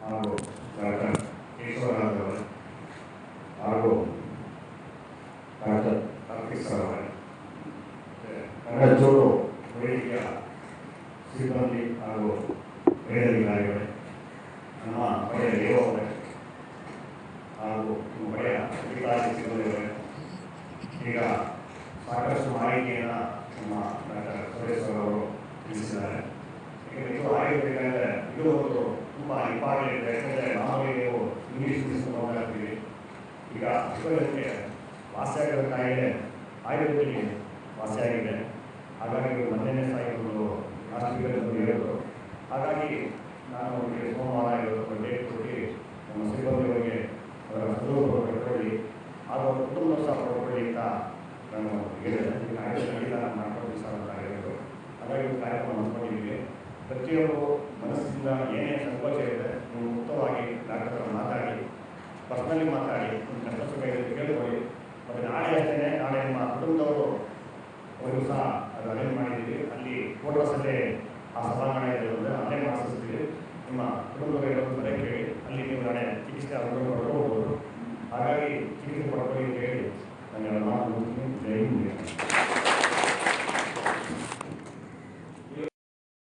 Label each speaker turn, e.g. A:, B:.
A: ಹಾಗೂ ಡಾಕ್ಟರ್ ಕೇಶವರಾಜ್ ಅವರೇ ಹಾಗೂ ಡಾಕ್ಟರ್ ಕಾರ್ತಿಕ್ ಸರ್ ಅವರೇ, ಕನ್ನಡಚೂರು ವೇದಿಕೆಯ ಸಿಬ್ಬಂದಿ ಹಾಗೂ ಮೇಲಧಿಕಾರಿಗಳೇ, ನಮ್ಮ ಪಡೆಯ ಲೇವವರೇ ಹಾಗೂ ನಮ್ಮ ಪಡೆಯ ಅಧಿಕಾರಿ ಸಿಬ್ಬಂದಿಗಳೇ, ಈಗ ಸಾಕಷ್ಟು ಮಾಹಿತಿಯನ್ನು ನಮ್ಮ ಡಾಕ್ಟರ್ ಸುರೇಶ್ ಅವರು ತಿಳಿಸಿದ್ದಾರೆ. ಇದು ಆಗಿರಬೇಕಂದ್ರೆ ಇದು ಒಂದು ತುಂಬ ಇಂಪಾರ್ಟೆಂಟ್. ಯಾಕಂದರೆ ಮಾಮೂಲಿ ನೀವು ಇಂಗ್ಲೀಷ್ ಮೆಡಿಸಿನ್ ಹೋಗ್ತೀವಿ, ಈಗ ಅಷ್ಟೊಂದಕ್ಕೆ ವಾಸಿಯಾಗಿರೋ ಕಾಯಿಲೆ ಆಯುರ್ವೇದದಲ್ಲಿ ವಾಸಿಯಾಗಿದೆ. ಹಾಗಾಗಿ ಮೊನ್ನೆ ಸಾಯಿಗಳು ಹಾಸ್ಪಿಟಲ್ ಹೇಳಿದ್ರು. ಹಾಗಾಗಿ ನಾನು ಅವರಿಗೆ ಸೋಮವಾರ ಇವತ್ತು ಡೇಟ್ ಕೊಟ್ಟು ನಮ್ಮ ಸಿಬ್ಬಂದಿಗಳಿಗೆ ಅವರ ಸದುಪಯೋಗ ಪಡ್ಕೊಳ್ಳಿ ಹಾಗೂ ಕುಟುಂಬ ಸಹ ಪಡ್ಕೊಳ್ಳಿ ಅಂತ ನಾನು ಹೇಳಿದೆ. ಈ ಕಾರ್ಯಕ್ರಮ ಮಾಡ್ಕೊಂಡು ಸರ್ ಅಂತ ಹೇಳಿದರು. ಹಾಗಾಗಿ ಒಂದು ಕಾರ್ಯಕ್ರಮ ಅಂದ್ಕೊಂಡಿದ್ದೀವಿ. ಪ್ರತಿಯೊಬ್ಬರು ಮನಸ್ಸಿಂದ ಏನೇ ಸಂಕೋಚ ಇದೆ ನೀವು ಮುಕ್ತವಾಗಿ ಡಾಕ್ಟರ್ ಹತ್ರ ಮಾತಾಡಿ, ಪರ್ಸನಲಿ ಮಾತಾಡಿ, ಒಂದು ಕಷ್ಟ ಸುಖ ಕೇಳ್ಕೊಳ್ಳಿ. ಮತ್ತು ನಾಳೆ ಅಷ್ಟೇ, ನಾಳೆ ನಿಮ್ಮ ಕುಟುಂಬದವರು ಅವರು ಸಹ ಅದು ಅರೇಂಜ್ ಮಾಡಿದ್ದೀವಿ. ಅಲ್ಲಿ ಕೋಟ್ರಸಲ್ಲೇ ಆ ಸಭಾಂಗಣ ಇರೋದ್ರಿಂದ ಅಲ್ಲೇ ಮಾಡಿಸ್ತೀವಿ. ನಿಮ್ಮ ಕುಟುಂಬದವರಿಗೆ ಬರೋಕ್ಕೆ ಕೇಳಿ ಅಲ್ಲಿ ನೀವು ನಾಳೆ ಚಿಕಿತ್ಸೆ ಅವರು